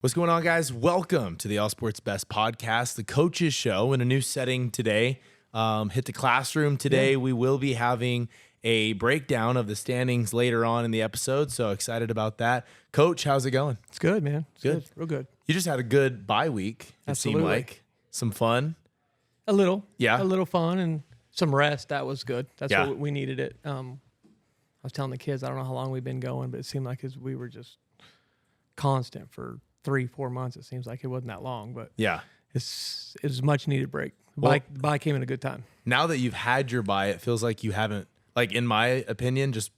What's going on, guys? Welcome to the All Sports Best podcast, the coaches show in a new setting today. Hit the classroom today. We will be having a breakdown of the standings later on in the episode, so excited about that. Coach, how's it going? It's good, man. It's Good. Real good. You just had a good bye week, it seemed Absolutely. like. Some fun. A little. Yeah. A little fun and some rest. That was good. That's Yeah. what we needed it. I was telling the kids, I don't know how long we've been going, but it seemed like we were just constant for 3-4 months. It seems like it wasn't that long, but Yeah. it was a much needed break. Well- The bye came at a good time. Now that you've had your bye, it feels like you haven't, like in my opinion, just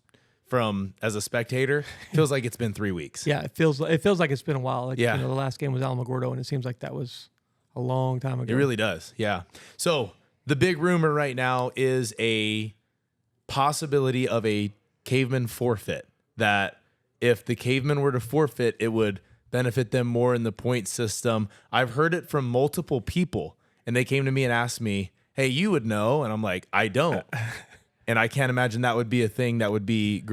from as a spectator, feels like it's been 3 weeks. Yeah, it feels like it's been a while. Like, Yeah. the last game was Alamogordo, and it seems like that was a long time ago. It really does. Yeah. So the big rumor right now is a possibility of a Cavemen forfeit, that if the Cavemen were to forfeit, it would benefit them more in the point system. I've heard it from multiple people, and they came to me and asked me, hey, you would know. And I'm like, I don't. And I can't imagine that would be a thing that would be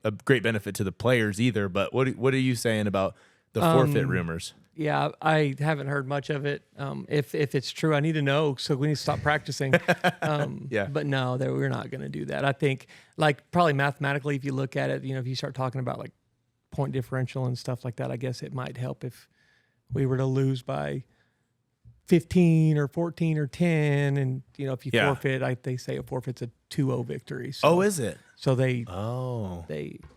a great benefit to the players either. But what are you saying about the forfeit rumors? Yeah, I haven't heard much of it. If it's true, I need to know, so we need to stop practicing. Yeah. But no, we're not going to do that. I think, like, probably mathematically, if you look at it, if you start talking about like point differential and stuff like that, I guess it might help if we were to lose by 15 or 14 or 10, and if you Yeah. forfeit, they say a forfeit's a 2-0 victory. So, Oh, is it? so they Oh.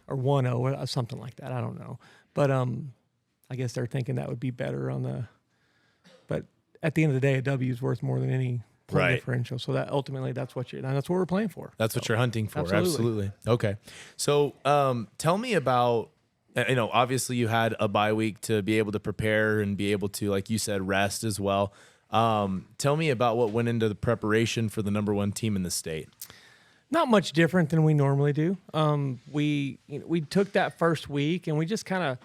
or 1-0 or something like that. I don't know, but I guess they're thinking that would be better but at the end of the day, a W is worth more than any point Right. differential. So that ultimately, that's what we're playing for. That's what you're hunting for. Absolutely. Absolutely. Okay. So tell me about, obviously you had a bye week to be able to prepare and be able to, like you said, rest as well. Tell me about what went into the preparation for the number one team in the state. Not much different than we normally do. We took that first week and we just kind of,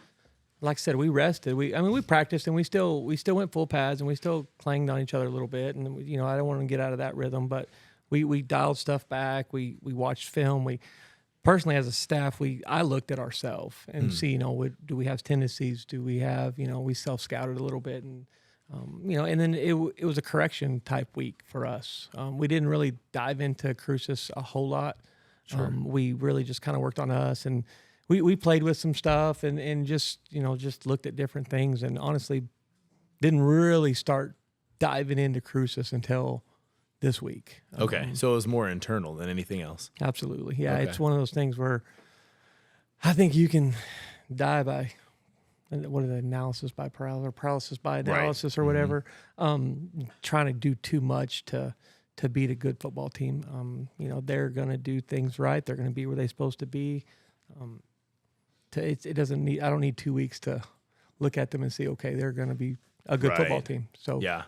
like I said, we rested. We practiced and we still went full pads and we still clanged on each other a little bit. And I don't want to get out of that rhythm, but we dialed stuff back. We watched film. We personally, as a staff, I looked at ourselves and see, do we have tendencies? Do we have, we self-scouted a little bit, and and then it was a correction type week for us. We didn't really dive into Cruces a whole lot. Sure. We really just kind of worked on us, and we played with some stuff and just looked at different things, and honestly didn't really start diving into Cruces until this week. Okay. So it was more internal than anything else. Absolutely. Yeah. Okay. It's one of those things where I think you can die by, what are the analysis by paralysis or paralysis by analysis or whatever, trying to do too much to beat a good football team. They're going to do things right. They're going to be where they're supposed to be. It doesn't need, I don't need 2 weeks to look at them and see, okay, they're going to be a good football team. So Yeah.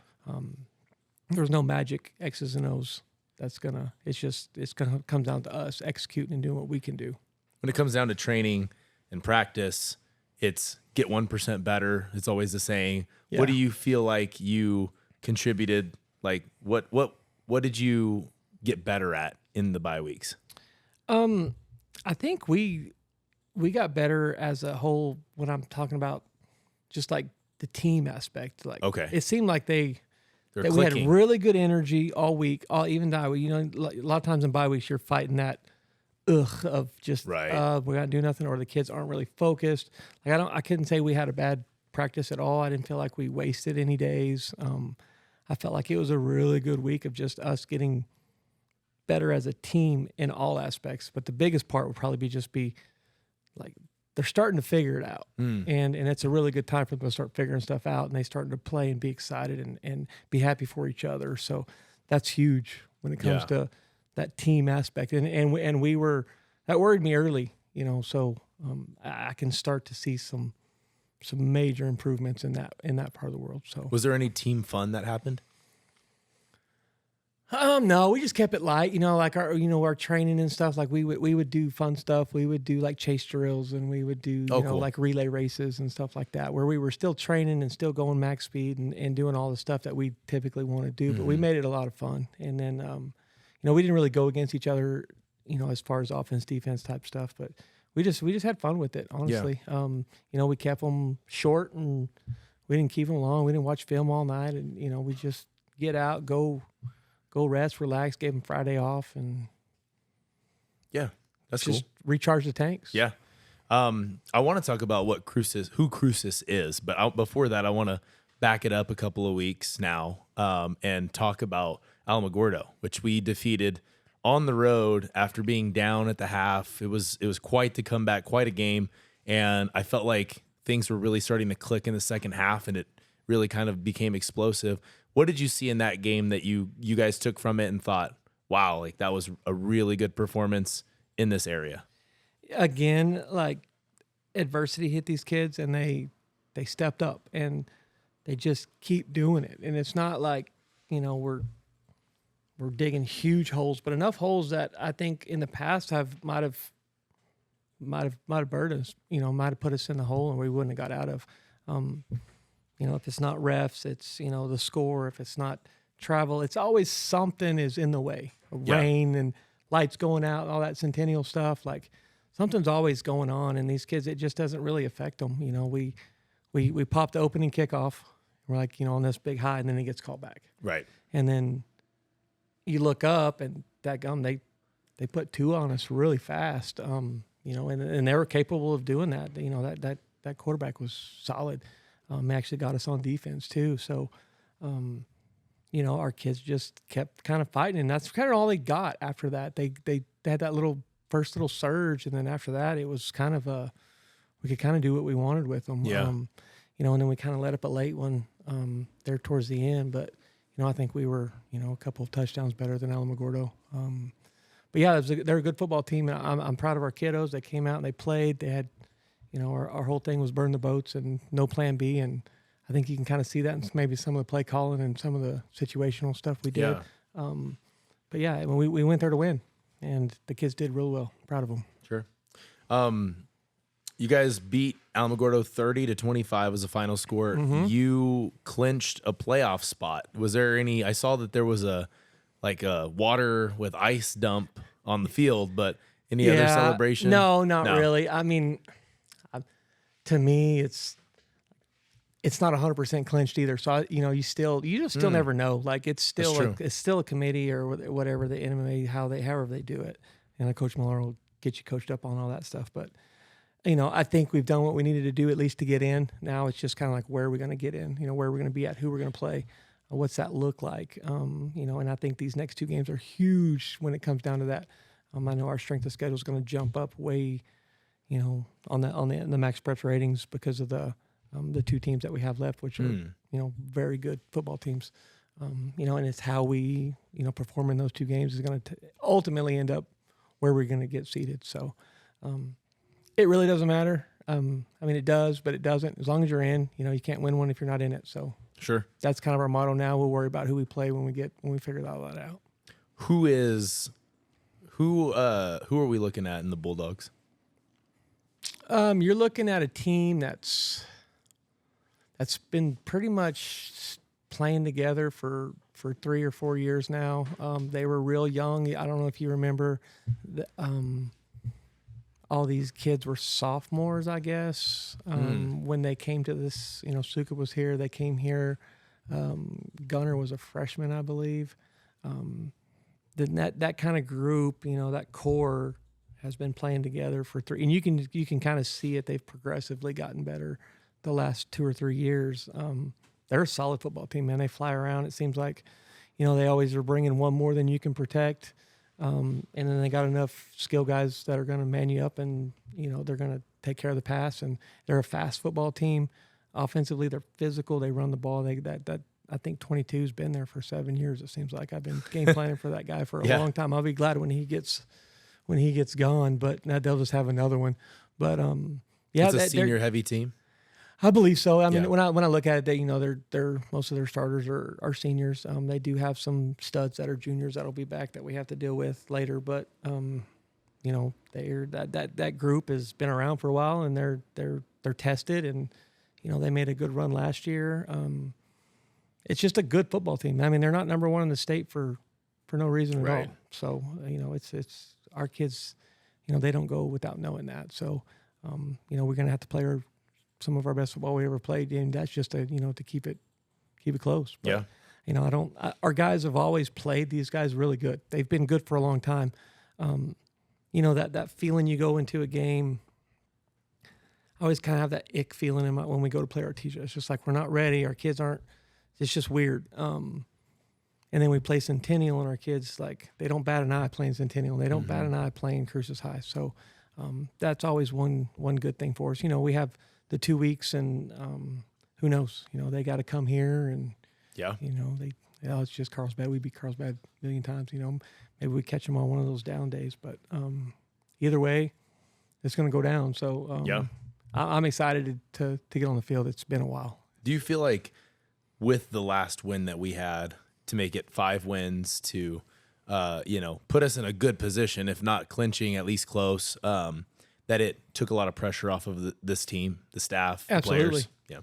there's no magic X's and O's. It's going to come down to us executing and doing what we can do. When it comes down to training and practice, it's get 1% better. It's always the saying. Yeah. What do you feel like you contributed? Like what did you get better at in the bye weeks? I think we got better as a whole when I'm talking about just like the team aspect. Like, Okay. it seemed like They're we had clicking. really good energy all week, even though, a lot of times in bye weeks, you're fighting that of just, Right. we got to do nothing, or the kids aren't really focused. Like, I couldn't say we had a bad practice at all. I didn't feel like we wasted any days. I felt like it was a really good week of just us getting better as a team in all aspects. But the biggest part would probably be like, they're starting to figure it out. And it's a really good time for them to start figuring stuff out, and they starting to play and be excited and be happy for each other. So that's huge when it comes to that team aspect. And we were, that worried me early, so I can start to see some major improvements in that part of the world. So Was there any team fun that happened? No, we just kept it light, like our training and stuff. Like we would do fun stuff. We would do like chase drills, and we would do, cool. like relay races and stuff like that, where we were still training and still going max speed and doing all the stuff that we typically want to do. But we made it a lot of fun. And then, we didn't really go against each other, as far as offense, defense type stuff, but we just had fun with it, honestly. We kept them short and we didn't keep them long. We didn't watch film all night, and we just get out, go rest, relax. Gave them Friday off, and Yeah, that's just cool. recharge the tanks. Yeah. I want to talk about who Cruces is, but before that, I want to back it up a couple of weeks now and talk about Alamogordo, which we defeated on the road after being down at the half. It was quite the comeback, quite a game, and I felt like things were really starting to click in the second half, and it really kind of became explosive. What did you see in that game that you guys took from it and thought, wow, like that was a really good performance in this area? Again, like adversity hit these kids, and they stepped up, and they just keep doing it. And it's not like we're digging huge holes, but enough holes that I think in the past might have burned us. Might have put us in the hole, and we wouldn't have got out of. If it's not refs, it's the score. If it's not travel, it's always something is in the way. Rain and lights going out, all that Centennial stuff. Like something's always going on, and these kids, it just doesn't really affect them. We popped the opening kickoff. We're like on this big high, and then he gets called back. Right. And then you look up, and they put 2 on us really fast. And they were capable of doing that. That quarterback was solid. Actually got us on defense too. So, our kids just kept kind of fighting, and that's kind of all they got after that. They had that first little surge, and then after that, it was kind of we could kind of do what we wanted with them. Yeah. And then we kind of let up a late one there towards the end, but I think we were a couple of touchdowns better than Alamogordo. But yeah, they're a good football team, and I'm proud of our kiddos. They came out and they played. They had, our whole thing was burn the boats and no plan B, and I think you can kind of see that in maybe some of the play calling and some of the situational stuff we did. Yeah. But yeah, we went there to win, and the kids did real well. Proud of them. Sure. You guys beat Alamogordo 30-25 was the final score. Mm-hmm. You clinched a playoff spot. Was there any? I saw that there was a water with ice dump on the field, but any other celebration? No, not really. I mean, to me, it's not 100% clinched either. So you just still never know. Like it's still a committee or whatever the MMA however they do it. And Coach Millar will get you coached up on all that stuff. But I think we've done what we needed to do at least to get in. Now it's just kind of like where are we going to get in? Where are we going to be at? Who we're going to play? What's that look like? And I think these next 2 games are huge when it comes down to that. I know our strength of schedule is going to jump up way, on the max preps ratings because of the 2 teams that we have left, which are very good football teams. And it's how we perform in those 2 games is going to ultimately end up where we're going to get seated. So it really doesn't matter. It does, but it doesn't. As long as you're in, you can't win one if you're not in it. So sure, that's kind of our motto now. We'll worry about who we play when we figure all that out. Who are we looking at in the Bulldogs? You're looking at a team that's been pretty much playing together for 3 or 4 years now. They were real young. I don't know if you remember, all these kids were sophomores, I guess, when they came to this. Suka was here. They came here. Gunner was a freshman, I believe. That kind of group, that core has been playing together for 3, and you can kind of see it. They've progressively gotten better the last 2 or 3 years. They're a solid football team, man. They fly around. It seems like, they always are bringing one more than you can protect. And then they got enough skill guys that are going to man you up, and, they're going to take care of the pass. And they're a fast football team. Offensively, they're physical. They run the ball. I think 22's been there for 7 years. It seems like I've been game planning for that guy for a long time. I'll be glad when he gets gone, but now they'll just have another one. But it's a senior heavy team. I believe so. I mean, when I look at it, they're most of their starters are seniors. They do have some studs that are juniors that'll be back that we have to deal with later. But that group has been around for a while, and they're tested, and they made a good run last year. It's just a good football team. I mean, they're not number 1 in the state for no reason at all. So it's our kids. They don't go without knowing that. So we're gonna have to play our some of our best football we ever played, and that's just to keep it close. But, our guys have always played these guys really good. They've been good for a long time. That feeling you go into a game. I always kind of have that ick feeling when we go to play Artesia. It's just like we're not ready. Our kids aren't. It's just weird. And then we play Centennial, and our kids, like, they don't bat an eye playing Centennial. They don't bat an eye playing Cruces High. So that's always one good thing for us. We have the 2 weeks, and who knows? They got to come here, and it's just Carlsbad. We beat Carlsbad a million times. Maybe we catch them on one of those down days. But either way, it's going to go down. So I'm excited to get on the field. It's been a while. Do you feel like with the last win that we had to make it 5 wins to, put us in a good position, if not clinching, at least close, that it took a lot of pressure off of this team, the staff, the players? Yeah.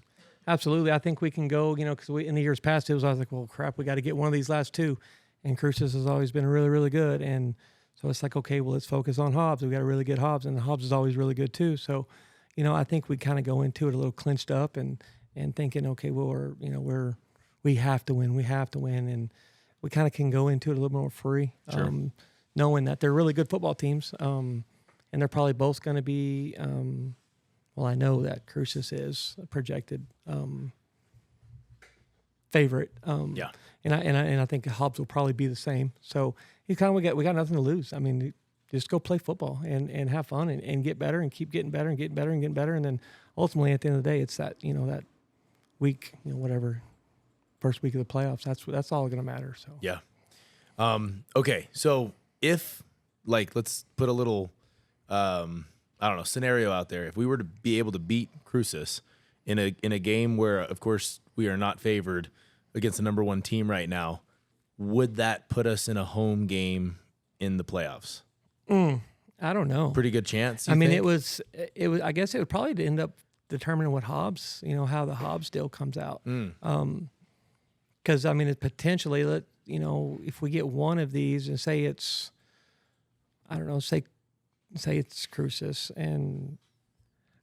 Absolutely. I think we can go, because in the years past, I was like, well, crap, we got to get one of these last 2. And Cruces has always been really, really good. And so it's like, okay, well, let's focus on Hobbs. We got to really get Hobbs, and Hobbs is always really good too. So, I think we kind of go into it a little clinched up and thinking, okay, well, we have to win. We have to win. And we kind of can go into it a little more free, knowing that they're really good football teams. And they're probably both going to be, I know that Cruces is a projected favorite. And I think Hobbs will probably be the same. So we got nothing to lose. I mean, just go play football and have fun and get better and keep getting better and getting better and getting better. And then ultimately at the end of the day, it's that, that week, whatever, first week of the playoffs, that's all going to matter. So, yeah. Okay. So if, let's put a little, scenario out there. If we were to be able to beat Cruces in a game where, of course, we are not favored against the number 1 team right now, would that put us in a home game in the playoffs? I don't know. Pretty good chance. I mean, it was. I guess it would probably end up determining what Hobbs, how the Hobbs deal comes out. Because I mean, it potentially, if we get one of these and say it's, I don't know, say it's Cruces, and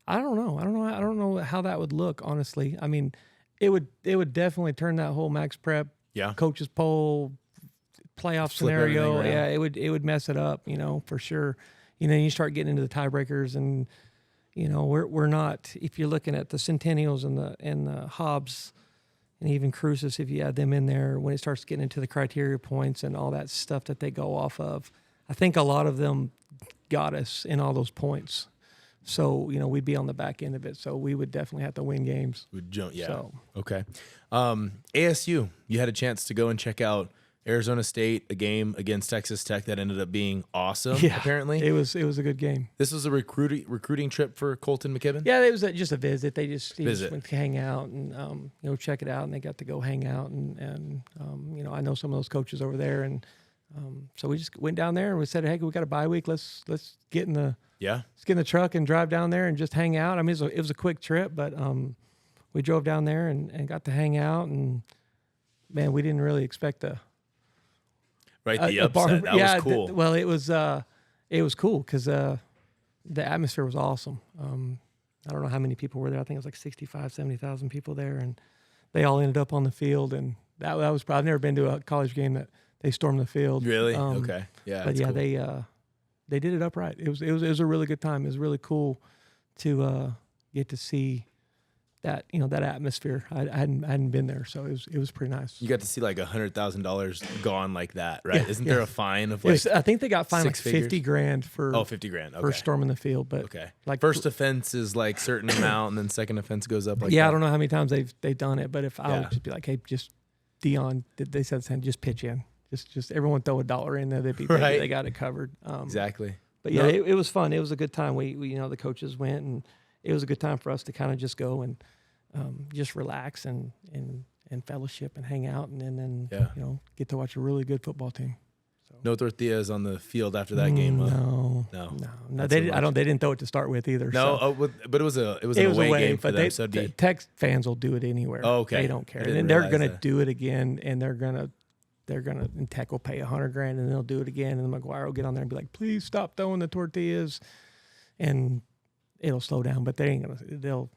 I don't know how that would look, honestly. I mean, it would definitely turn that whole Max Prep coaches poll playoff scenario. Yeah, it would mess it up, for sure. You start getting into the tiebreakers, and we're not. If you're looking at the Centennials and the Hobbs, and even Cruces, if you add them in there, when it starts getting into the criteria points and all that stuff that they go off of, I think a lot of them got us in all those points. So, we'd be on the back end of it. So we would definitely have to win games. So. Okay. ASU, you had a chance to go and check out Arizona State, a game against Texas Tech that ended up being awesome, apparently. It was a good game. This was a recruiting trip for Colton McKibben? Yeah, it was just a visit. He just went to hang out and, check it out, and they got to go hang out. And I know some of those coaches over there. And so we just went down there and we said, hey, we got a bye week. Let's get in the truck and drive down there and just hang out. I mean, it was a quick trip, but we drove down there and got to hang out. And, man, we didn't really expect the upset. That was cool. It was cool because the atmosphere was awesome. I don't know how many people were there. I think it was like 65, 70,000 people there, and they all ended up on the field. And that was probably, I've never been to a college game that they stormed the field. Really? Okay. Yeah. But yeah, cool. They did it upright. It was a really good time. It was really cool to get to see that that atmosphere. I hadn't been there, so it was pretty nice. You got to see like $100,000 gone like that, right? Yeah, Isn't there a fine of I think they got fined like $50,000 for $50,000 for storming the field. But like first offense is like certain amount, and then second offense goes up. I don't know how many times they've done it, but if I would just be like, hey, just Dion, they said the same, just pitch in, just everyone throw $1 in there, they got it covered. Exactly. But yeah, it was fun. It was a good time. We the coaches went, and it was a good time for us to kind of just go and just relax and fellowship and hang out, and then get to watch a really good football team. So. No tortillas on the field after that game. No. They didn't throw it to start with either. No, so. But it was an away game for them. So Tech fans will do it anywhere. Oh, okay. They don't care, and they're gonna do it again, and and Tech will pay $100,000, and they'll do it again, and McGuire will get on there and be like, please stop throwing the tortillas, and it'll slow down, but they ain't gonna.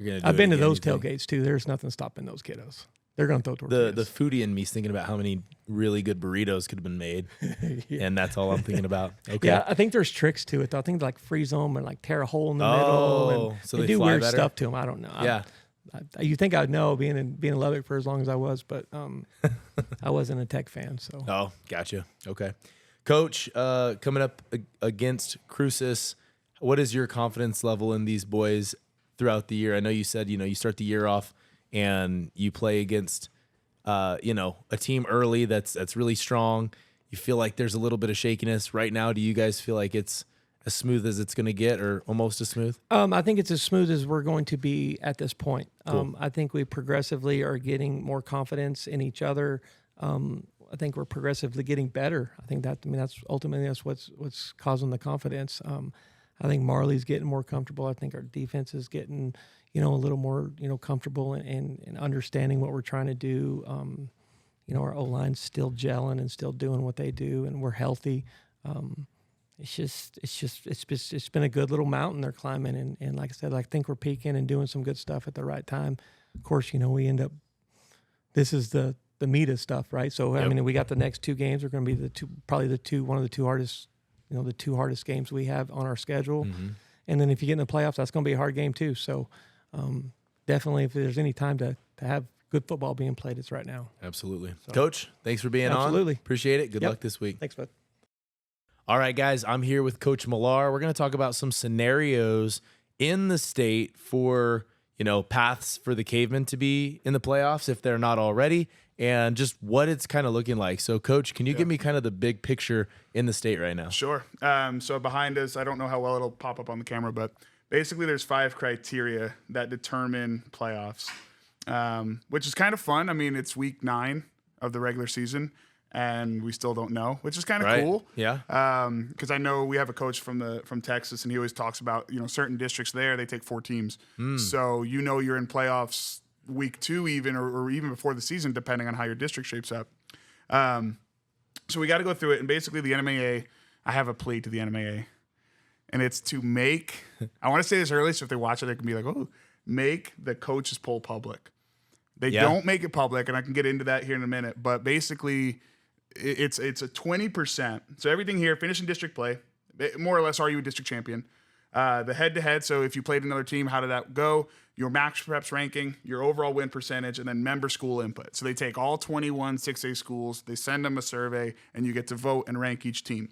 You're gonna do I've it been to again, those you think? tailgates too. There's nothing stopping those kiddos. They're gonna throw The tortillas. foodie in me's thinking about how many really good burritos could have been made, and that's all I'm thinking about. Okay. Yeah, I think there's tricks to it though. I think they like freeze them and like tear a hole in the middle, Oh, and so they they do fly weird better? stuff to them. I don't know. Yeah. You think I'd know being in Lubbock for as long as I was, but I wasn't a Tech fan. So Oh, gotcha. Okay. Coach, coming up against Cruces, what is your confidence level in these boys throughout the year? I know you said, you start the year off and you play against, a team early that's really strong. You feel like there's a little bit of shakiness right now. Do you guys feel like it's as smooth as it's going to get or almost as smooth? I think it's as smooth as we're going to be at this point. Cool. I think we progressively are getting more confidence in each other. I think we're progressively getting better. I think that's ultimately what's causing the confidence. I think Marley's getting more comfortable. I think our defense is getting, a little more, comfortable and understanding what we're trying to do. Our O-line's still gelling and still doing what they do, and we're healthy. It's been a good little mountain they're climbing, and like I said, I think we're peaking and doing some good stuff at the right time. Of course, we end up. This is the meat of stuff, right? So Yep. I mean, we got the next two games are going to be one of the two hardest, the two hardest games we have on our schedule. Mm-hmm. And then if you get in the playoffs, that's going to be a hard game too. So definitely, if there's any time to have good football being played, it's right now. Absolutely. So- Coach, thanks for being on. Absolutely. Appreciate it. Good Yep. luck this week. Thanks, bud. All right, guys, I'm here with Coach Millar. We're going to talk about some scenarios in the state for, paths for the Cavemen to be in the playoffs if they're not already, and just what it's kind of looking like. So, Coach, can you give me kind of the big picture in the state right now? Sure. So behind us, I don't know how well it'll pop up on the camera, but basically there's 5 criteria that determine playoffs, which is kind of fun. I mean, it's week 9 of the regular season, and we still don't know, which is kind of Right. cool. Yeah. Because I know we have a coach from Texas, and he always talks about certain districts there they take 4 teams, so you're in playoffs week 2 even or even before the season, depending on how your district shapes up. So we got to go through it, and basically the NMAA, I have a plea to the NMAA, and it's to make. I want to say this early, so if they watch it, they can be like, "Oh, make the coaches poll public." They don't make it public, and I can get into that here in a minute. But basically, it's a 20%. So everything here, finishing district play, more or less, are you a district champion? The head-to-head, so if you played another team, how did that go? Your max preps ranking, your overall win percentage, and then member school input. So they take all 21 6A schools, they send them a survey, and you get to vote and rank each team.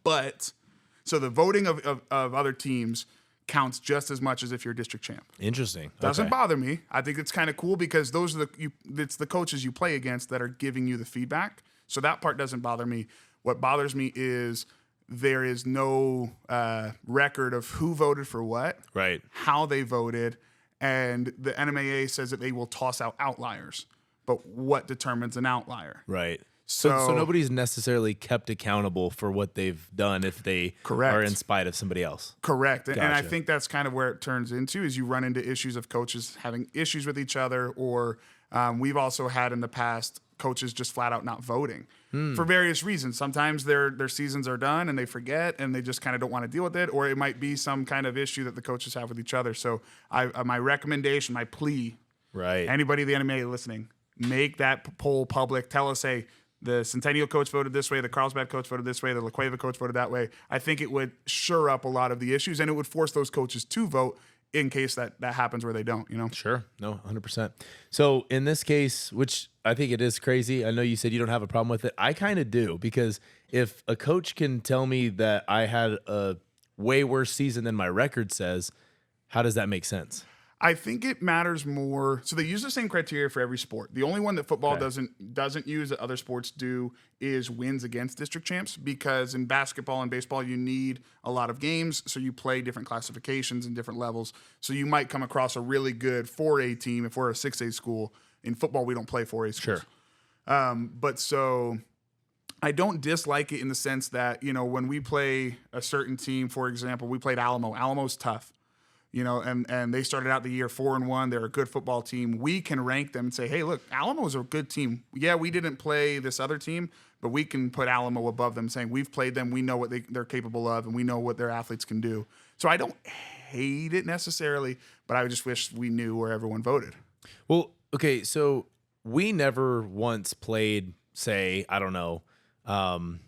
But, so the voting of other teams counts just as much as if you're a district champ. Interesting. Doesn't Okay. bother me. I think it's kind of cool because those are it's the coaches you play against that are giving you the feedback. So that part doesn't bother me. What bothers me is there is no record of who voted for what, Right. how they voted, and the NMAA says that they will toss out outliers. But what determines an outlier? Right. So So- nobody's necessarily kept accountable for what they've done if they Correct. are in spite of somebody else. Correct. And I Gotcha. think that's kind of where it turns into is you run into issues of coaches having issues with each other, or we've also had in the past coaches just flat out not voting for various reasons. Sometimes their seasons are done and they forget and they just kind of don't want to deal with it, or it might be some kind of issue that the coaches have with each other. So my recommendation, my plea, Right. anybody in the NMA listening, make that poll public. Tell us, hey, the Centennial coach voted this way, the Carlsbad coach voted this way, the La Cueva coach voted that way. I think it would shore up a lot of the issues, and it would force those coaches to vote in case that happens where they don't, Sure. No, 100%. So in this case, which I think it is crazy, I know you said you don't have a problem with it. I kind of do, because if a coach can tell me that I had a way worse season than my record says, how does that make sense? I think it matters more. So they use the same criteria for every sport. The only one that football Okay. doesn't use that other sports do is wins against district champs, because in basketball and baseball you need a lot of games, so you play different classifications and different levels. So you might come across a really good 4A team if we're a 6A school. In football we don't play 4A schools. Sure. But so I don't dislike it in the sense that, when we play a certain team, for example, we played Alamo. Alamo's tough. And they started out the year 4-1. They're a good football team. We can rank them and say, hey, look, Alamo's a good team. Yeah, we didn't play this other team, but we can put Alamo above them, saying we've played them. We know what they're capable of, and we know what their athletes can do. So I don't hate it necessarily, but I just wish we knew where everyone voted. Well, okay, so we never once played, say, I don't know, now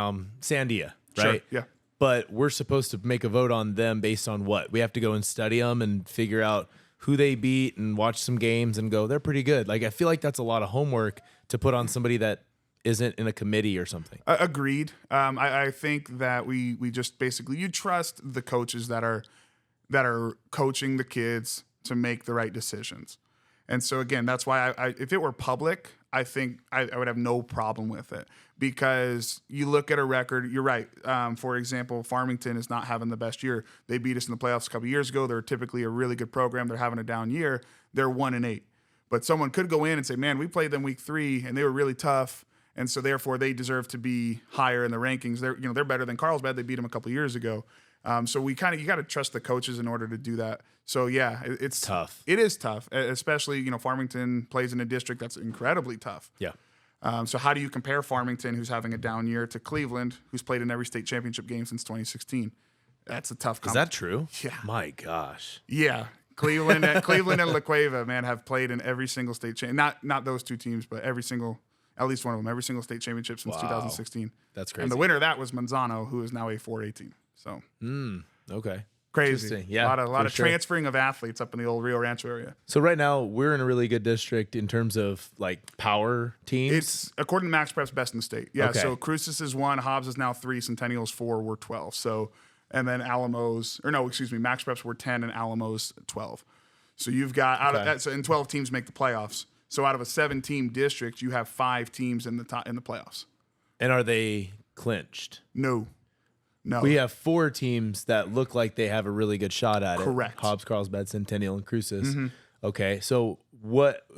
I'm Sandia, right? Sure, yeah. But we're supposed to make a vote on them based on what? We have to go and study them and figure out who they beat and watch some games and go, they're pretty good. Like, I feel like that's a lot of homework to put on somebody that isn't in a committee or something. Agreed. I think that we just basically, you trust the coaches that are coaching the kids to make the right decisions. And so again, that's why if it were public, I think I would have no problem with it, because you look at a record. You're right. For example, Farmington is not having the best year. They beat us in the playoffs a couple years ago. They're typically a really good program. They're having a down year. They're 1-8. But someone could go in and say, man, we played them week 3 and they were really tough. And so therefore they deserve to be higher in the rankings. They're better than Carlsbad. They beat them a couple years ago. So you got to trust the coaches in order to do that. So yeah, it's tough. It is tough, especially, Farmington plays in a district that's incredibly tough. Yeah. So how do you compare Farmington, who's having a down year, to Cleveland, who's played in every state championship game since 2016? That's a tough. Is that true? Yeah. My gosh. Yeah. Cleveland and La Cueva, man, have played in every single state not those two teams, but at least one of them, every single state championship since 2016. That's crazy. And the winner of that was Manzano, who is now a 4A team. So Okay. crazy. Yeah. A lot of sure. transferring of athletes up in the old Rio Rancho area. So right now we're in a really good district in terms of like power teams. It's according to Max Prep's best in the state. Yeah. Okay. So Cruces is 1, Hobbs is now 3, Centennial's 4, we're 12. So, and then Max Preps were 10 and Alamo's 12. So you've got out of that. So, and 12 teams make the playoffs. So out of a 7-team district, you have 5 teams in the playoffs. And are they clinched? No. We have 4 teams that look like they have a really good shot at it. Correct. Hobbs, Carlsbad, Centennial, and Cruces. Okay, so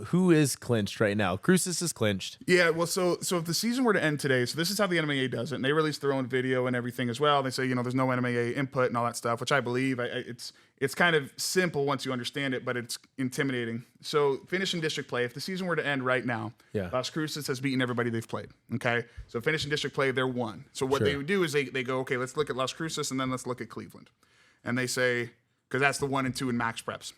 who is clinched right now? Cruces is clinched. Yeah, well, so if the season were to end today, so this is how the NMAA does it, and they release their own video and everything as well. They say, there's no NMAA input and all that stuff, which I believe. It's kind of simple once you understand it, but it's intimidating. So finishing district play, if the season were to end right now, Las Cruces has beaten everybody they've played, okay? So finishing district play, they're 1. So what they would do is they go, okay, let's look at Las Cruces, and then let's look at Cleveland. And they say, because that's the 1 and 2 in Max Preps.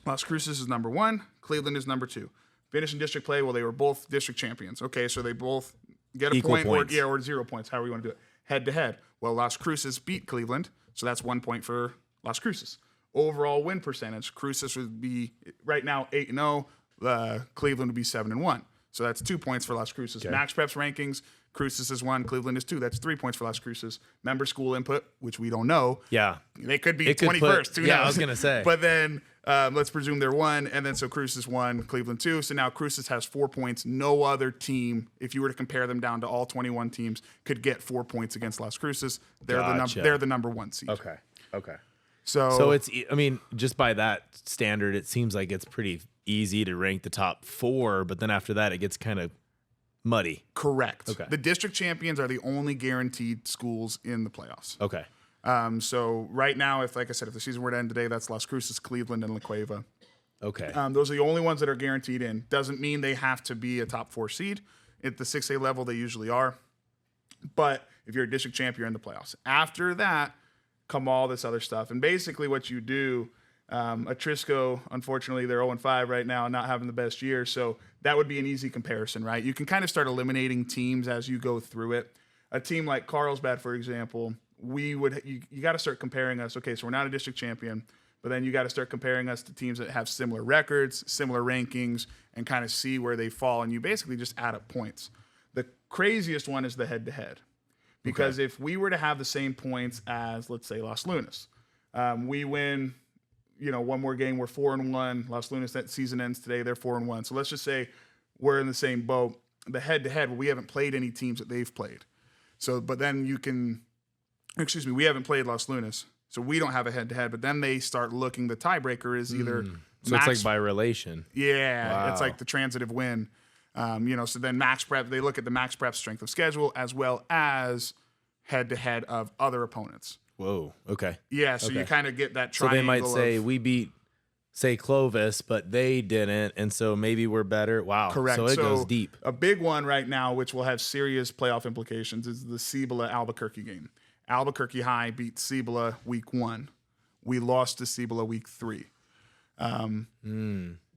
Las Cruces is number 1. Cleveland is number 2. Finishing district play, well, they were both district champions. Okay, so they both get a Equal point points. or 0 points, however you want to do it. Head to head. Well, Las Cruces beat Cleveland, so that's 1 point for Las Cruces. Overall win percentage, Cruces would be right now 8-0. Cleveland would be 7-1. So that's 2 points for Las Cruces. Okay. Max Preps rankings, Cruces is 1, Cleveland is 2. That's 3 points for Las Cruces. Member school input, which we don't know. Yeah. They could be It could 21st. Who knows? I was going to say. But then let's presume they're 1, and then so Cruces 1, Cleveland 2. So now Cruces has 4 points. No other team, if you were to compare them down to all 21 teams, could get 4 points against Las Cruces. They're the number 1 seed. Okay. So it's, I mean, just by that standard, it seems like it's pretty easy to rank the top 4, but then after that, it gets kind of muddy. correct. Okay. The district champions are the only guaranteed schools in the playoffs. Okay. So right now, if the season were to end today, that's Las Cruces, Cleveland, and La Cueva. Okay. Those are the only ones that are guaranteed in. Doesn't mean they have to be a top 4 seed. At the 6A level, they usually are. But if you're a district champ, you're in the playoffs. After that, come all this other stuff. And basically what you do, Atrisco, unfortunately, they're 0-5 right now, not having the best year. So that would be an easy comparison, right? You can kind of start eliminating teams as you go through it. A team like Carlsbad, for example, you got to start comparing us. Okay, so we're not a district champion, but then you got to start comparing us to teams that have similar records, similar rankings, and kind of see where they fall. And you basically just add up points. The craziest one is the head-to-head. Because if we were to have the same points as, let's say, Los Lunas, we win, one more game, we're 4-1. Los Lunas, that season ends today, they're 4-1. So let's just say we're in the same boat. The head-to-head, well, we haven't played any teams that they've played. So, but then we haven't played Los Lunas, so we don't have a head-to-head. But then they start looking, the tiebreaker is either So it's like by relation. Yeah, Wow. It's like the transitive win. So then Max Prep, they look at the Max Prep strength of schedule as well as head-to-head of other opponents. Whoa. Okay. Yeah, so you kind of get that So triangle. they might say we beat, say, Clovis, but they didn't, and so maybe we're better. Wow. Correct. So it goes deep. A big one right now, which will have serious playoff implications, is the Cibola Albuquerque game. Albuquerque High beat Cibola week 1. We lost to Cibola week 3.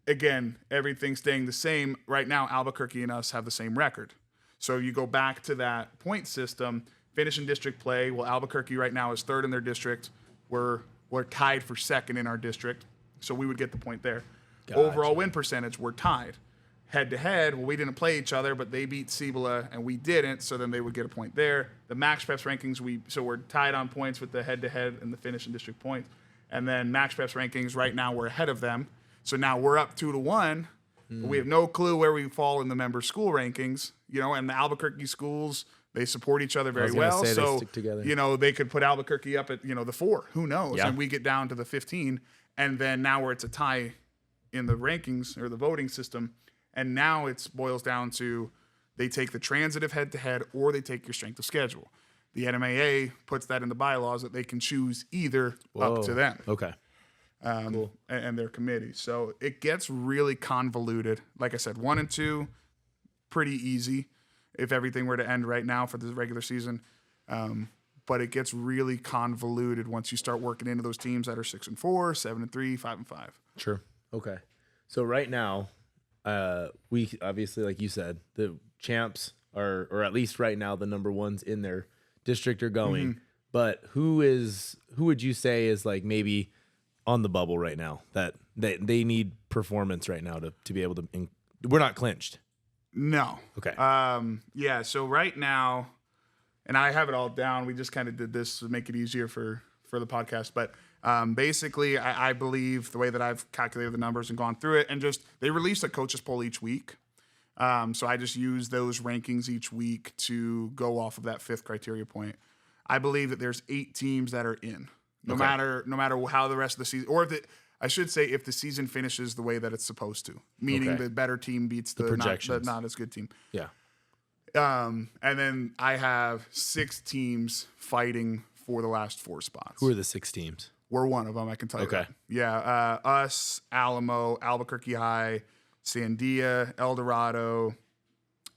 Again, everything staying the same. Right now, Albuquerque and us have the same record. So you go back to that point system, finish in district play. Well, Albuquerque right now is 3rd in their district. We're tied for 2nd in our district. So we would get the point there. Gotcha. Overall win percentage, we're tied. Head-to-head, well, we didn't play each other, but they beat Cibola and we didn't, so then they would get a point there. The Max Preps rankings, so we're tied on points with the head-to-head and the finish in district points. And then Max Preps rankings, right now we're ahead of them. So now we're up 2-1. But we have no clue where we fall in the member school rankings, and the Albuquerque schools, they support each other very well. So, they stick together. They could put Albuquerque up at, the 4. Who knows? Yeah. And we get down to the 15. And then now where it's a tie in the rankings or the voting system. And now it boils down to they take the transitive head-to-head or they take your strength of schedule. The NMAA puts that in the bylaws that they can choose either up to them. Okay. Cool. And their committee. So it gets really convoluted. Like I said, 1 and 2, pretty easy if everything were to end right now for the regular season. But it gets really convoluted once you start working into those teams that are 6-4, 7-3, 5-5. Sure. Okay. So right now, we obviously, like you said, the champs are, or at least right now, the number ones in their district are going. But who would you say is like maybe on the bubble right now that they need performance right now to be able to? We're not clinched. No. Okay. Yeah. So right now, and I have it all down. We just kind of did this to make it easier for the podcast, but. Basically, I believe the way that I've calculated the numbers and gone through it, and just they release a coaches poll each week. So I just use those rankings each week to go off of that 5th criteria point. I believe that there's 8 teams that are in, no matter how the rest of the season, or if the season finishes the way that it's supposed to, meaning the better team beats the not as good team. Yeah. And then I have 6 teams fighting for the last 4 spots. Who are the 6 teams? We're one of them, I can tell you. Okay. That. Yeah, us, Alamo, Albuquerque High, Sandia, El Dorado,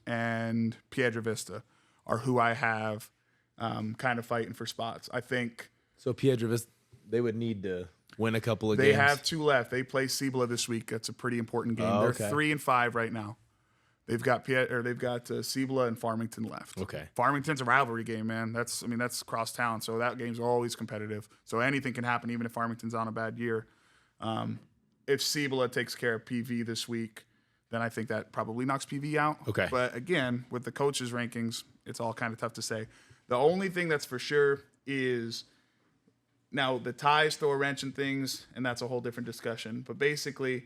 and Piedra Vista are who I have kind of fighting for spots. I think. So Piedra Vista, they would need to win a couple of games. They have 2 left. They play Cibola this week. That's a pretty important game. Oh, They're 3-5 right now. They've got Cibola and Farmington left. Okay. Farmington's a rivalry game, man. That's cross town, so that game's always competitive. So anything can happen, even if Farmington's on a bad year. If Cibola takes care of PV this week, then I think that probably knocks PV out. Okay. But again, with the coaches' rankings, it's all kind of tough to say. The only thing that's for sure is now the ties throw a wrench in things, and that's a whole different discussion. But basically,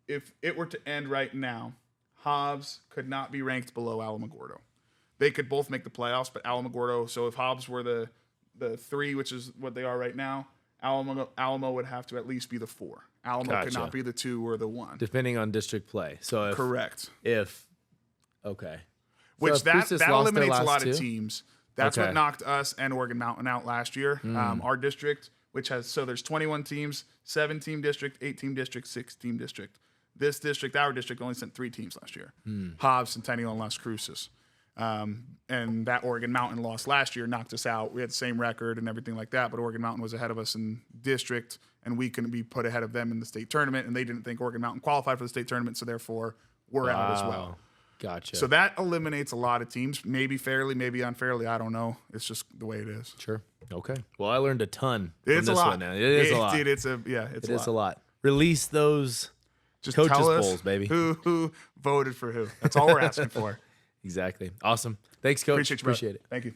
if it were to end right now, Hobbs could not be ranked below Alamogordo. They could both make the playoffs, but Alamogordo, so if Hobbs were the 3, which is what they are right now, Alamo would have to at least be the 4. Alamo could not be the 2 or the 1. Depending on district play. So Correct. Okay. Which so that eliminates a lot of 2? teams. That's what knocked us and Oregon Mountain out last year. Our district, which has, so there's 21 teams, 7-team district, 8-team district, 6-team district. This district, our district, only sent 3 teams last year. Hobbs, Centennial, and Las Cruces. And that Oregon Mountain loss last year knocked us out. We had the same record and everything like that, but Oregon Mountain was ahead of us in district, and we couldn't be put ahead of them in the state tournament, and they didn't think Oregon Mountain qualified for the state tournament, so therefore we're out as well. Gotcha. So that eliminates a lot of teams, maybe fairly, maybe unfairly. I don't know. It's just the way it is. Sure. Okay. Well, I learned a ton It's from a this lot. one now. It is a lot. Dude, it's a lot. Release those Just coaches tell us polls, baby. Who voted for who. That's all we're asking for. Exactly. Awesome. Thanks, Coach. Appreciate you, bro. Appreciate it. Thank you.